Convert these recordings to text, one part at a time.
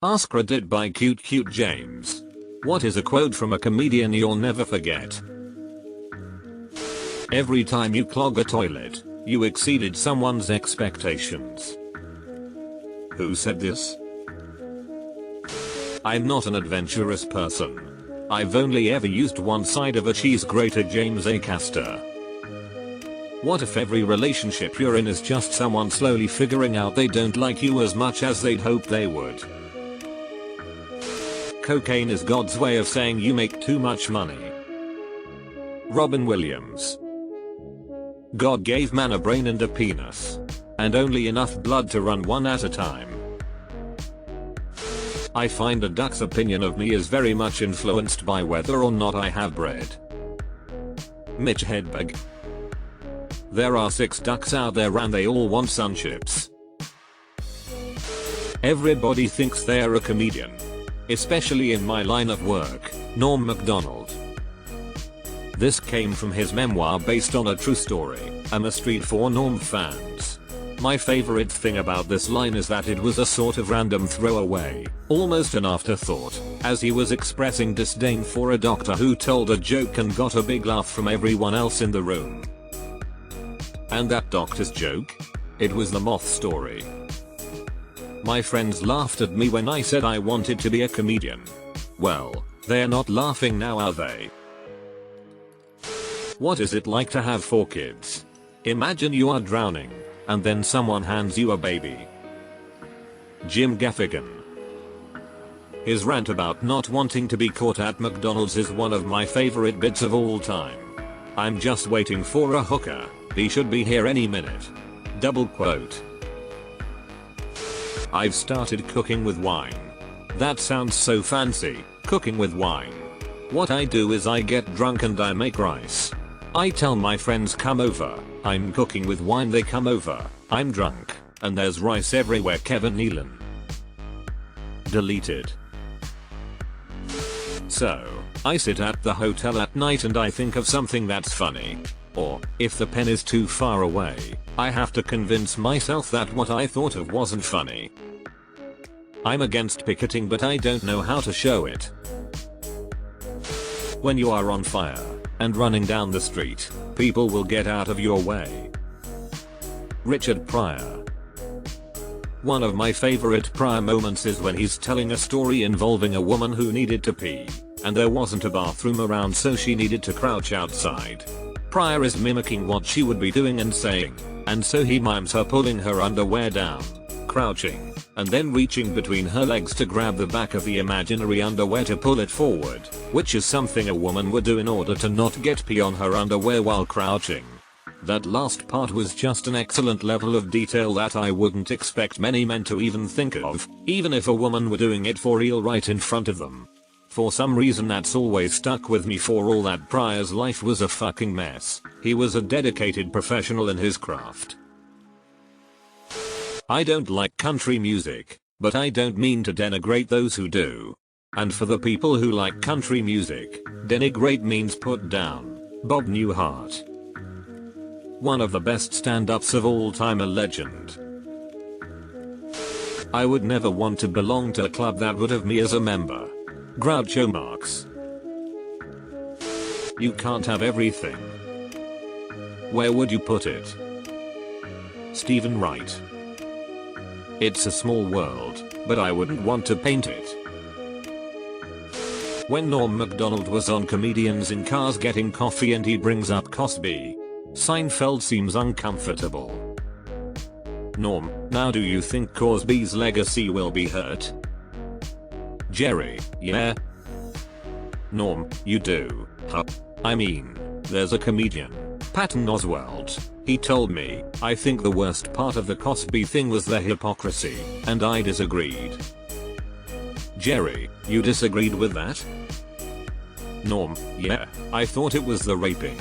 AskReddit by Cute James. What is a quote from a comedian you'll never forget? Every time you clog a toilet, you exceeded someone's expectations. Who said this? I'm not an adventurous person. I've only ever used one side of a cheese grater. James A. Caster. What if every relationship you're in is just someone slowly figuring out they don't like you as much as they'd hope they would? Cocaine is God's way of saying you make too much money. Robin Williams. God gave man a brain and a penis. And only enough blood to run one at a time. I find a duck's opinion of me is very much influenced by whether or not I have bread. Mitch Hedberg. There are 6 ducks out there and they all want sunchips. Everybody thinks they're a comedian. Especially in my line of work, Norm Macdonald. This came from his memoir based on a true story. I'm a street for Norm fans. My favorite thing about this line is that it was a sort of random throwaway, almost an afterthought, as he was expressing disdain for a doctor who told a joke and got a big laugh from everyone else in the room. And that doctor's joke? It was the moth story. My friends laughed at me when I said I wanted to be a comedian. Well, they're not laughing now, are they? What is it like to have 4 kids? Imagine you are drowning, and then someone hands you a baby. Jim Gaffigan. His rant about not wanting to be caught at McDonald's is one of my favorite bits of all time. I'm just waiting for a hooker. He should be here any minute. Double quote. I've started cooking with wine. That sounds so fancy, cooking with wine. What I do is I get drunk and I make rice. I tell my friends come over, I'm cooking with wine, they come over, I'm drunk, and there's rice everywhere. Kevin Nealon. Deleted. So, I sit at the hotel at night and I think of something that's funny. Or, if the pen is too far away, I have to convince myself that what I thought of wasn't funny. I'm against picketing, but I don't know how to show it. When you are on fire and running down the street, people will get out of your way. Richard Pryor. One of my favorite Pryor moments is when he's telling a story involving a woman who needed to pee, and there wasn't a bathroom around, so she needed to crouch outside. Pryor is mimicking what she would be doing and saying, and so he mimes her pulling her underwear down, crouching, and then reaching between her legs to grab the back of the imaginary underwear to pull it forward, which is something a woman would do in order to not get pee on her underwear while crouching. That last part was just an excellent level of detail that I wouldn't expect many men to even think of, even if a woman were doing it for real right in front of them. For some reason that's always stuck with me. For all that Pryor's life was a fucking mess, he was a dedicated professional in his craft. I don't like country music, but I don't mean to denigrate those who do. And for the people who like country music, denigrate means put down. Bob Newhart. One of the best stand-ups of all time, a legend. I would never want to belong to a club that would have me as a member. Groucho Marx. You can't have everything. Where would you put it? Stephen Wright. It's a small world, but I wouldn't want to paint it. When Norm Macdonald was on Comedians in Cars getting coffee and he brings up Cosby, Seinfeld seems uncomfortable. Norm, now do you think Cosby's legacy will be hurt? Jerry, yeah? Norm, you do, huh? I mean, there's a comedian, Patton Oswalt. He told me, I think the worst part of the Cosby thing was the hypocrisy, and I disagreed. Jerry, you disagreed with that? Norm, yeah, I thought it was the raping.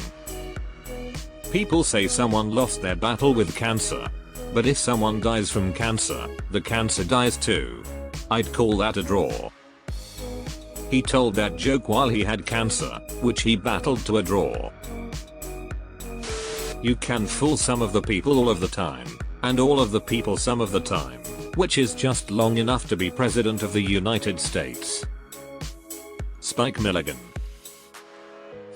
People say someone lost their battle with cancer. But if someone dies from cancer, the cancer dies too. I'd call that a draw. He told that joke while he had cancer, which he battled to a draw. You can fool some of the people all of the time, and all of the people some of the time. which is just long enough to be President of the United States. Spike Milligan.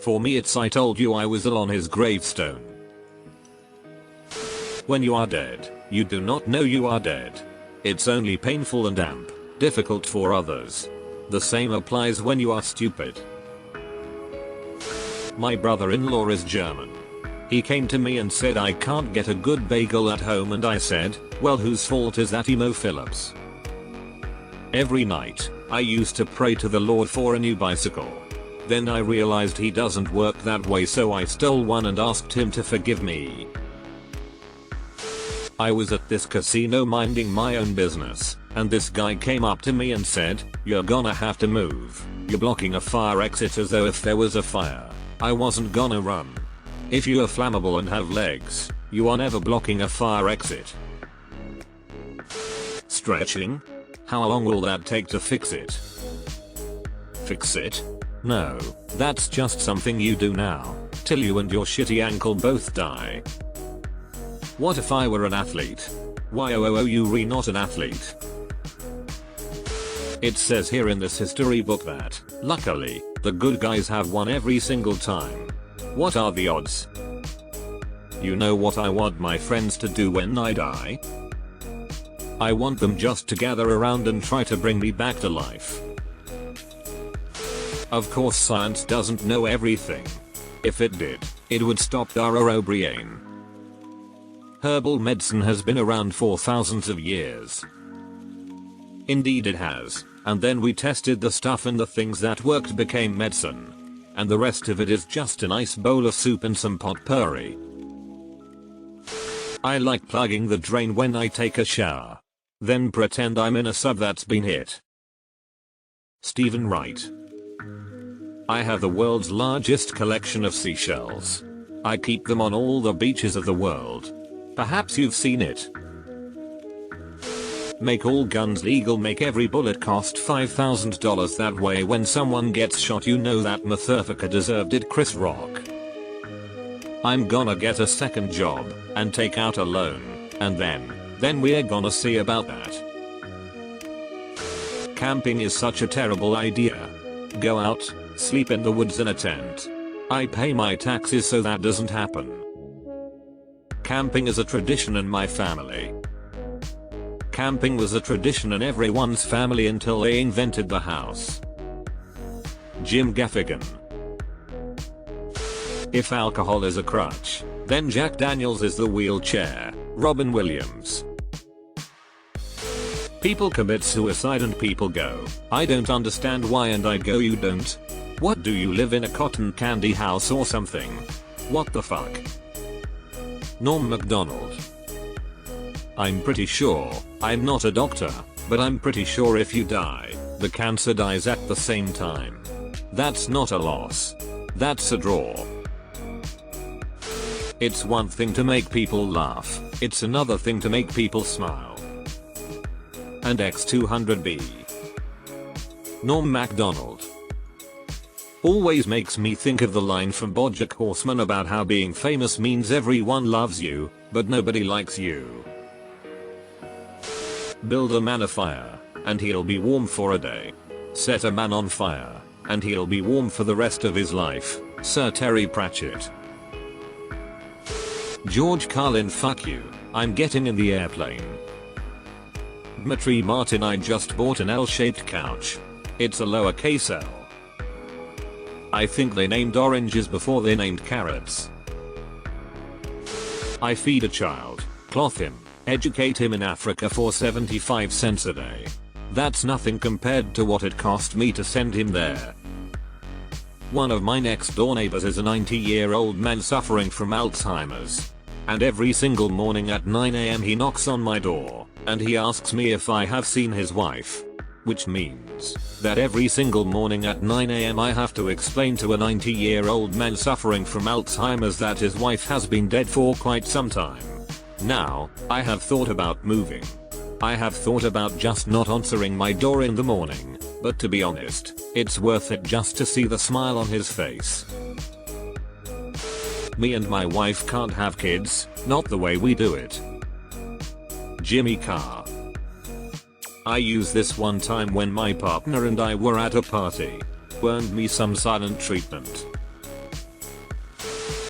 For me it's I told you I was on his gravestone. When you are dead, you do not know you are dead. It's only painful and damp, difficult for others. The same applies when you are stupid. My brother-in-law is German. He came to me and said I can't get a good bagel at home, and I said, well, whose fault is that, Emo Phillips? Every night, I used to pray to the Lord for a new bicycle. Then I realized he doesn't work that way, so I stole one and asked him to forgive me. I was at this casino minding my own business, and this guy came up to me and said, you're gonna have to move. You're blocking a fire exit as though if there was a fire, I wasn't gonna run. If you are flammable and have legs, you are never blocking a fire exit. Stretching? How long will that take to fix it? Fix it? No, that's just something you do now, till you and your shitty ankle both die. What if I were an athlete? Why you re not an athlete? It says here in this history book that, luckily, the good guys have won every single time. What are the odds? You know what I want my friends to do when I die? I want them just to gather around and try to bring me back to life. Of course science doesn't know everything. If it did, it would stop Dara O'Brien. Herbal medicine has been around for thousands of years. Indeed it has, and then we tested the stuff and the things that worked became medicine. And the rest of it is just a nice bowl of soup and some potpourri. I like plugging the drain when I take a shower. Then pretend I'm in a sub that's been hit. Stephen Wright. I have the world's largest collection of seashells. I keep them on all the beaches of the world. Perhaps you've seen it. Make all guns legal, make every bullet cost $5,000, that way when someone gets shot you know that motherfucker deserved it. Chris Rock. I'm gonna get a second job and take out a loan, and then we're gonna see about that. Camping is such a terrible idea. Go out, sleep in the woods in a tent. I pay my taxes so that doesn't happen. Camping is a tradition in my family. Camping was a tradition in everyone's family until they invented the house. Jim Gaffigan. If alcohol is a crutch, then Jack Daniels is the wheelchair. Robin Williams. People commit suicide and people go, I don't understand why, and I go, you don't? What, do you live in a cotton candy house or something? What the fuck? Norm Macdonald. I'm pretty sure, I'm not a doctor, but I'm pretty sure if you die, the cancer dies at the same time. That's not a loss. That's a draw. It's one thing to make people laugh, it's another thing to make people smile. And X200B. Norm Macdonald. Always makes me think of the line from BoJack Horseman about how being famous means everyone loves you, but nobody likes you. Build a man a fire, and he'll be warm for a day. Set a man on fire, and he'll be warm for the rest of his life. Sir Terry Pratchett. George Carlin, fuck you, I'm getting in the airplane. Dmitry Martin, I just bought an L-shaped couch. It's a lowercase L. I think they named oranges before they named carrots. I feed a child, clothe him, educate him in Africa for 75 cents a day. That's nothing compared to what it cost me to send him there. One of my next door neighbors is a 90-year-old man suffering from Alzheimer's. And every single morning at 9 AM he knocks on my door, and he asks me if I have seen his wife. Which means that every single morning at 9 AM I have to explain to a 90-year-old man suffering from Alzheimer's that his wife has been dead for quite some time. Now, I have thought about moving. I have thought about just not answering my door in the morning, but to be honest, it's worth it just to see the smile on his face. Me and my wife can't have kids, not the way we do it. Jimmy Carr. I used this one time when my partner and I were at a party. Earned me some silent treatment.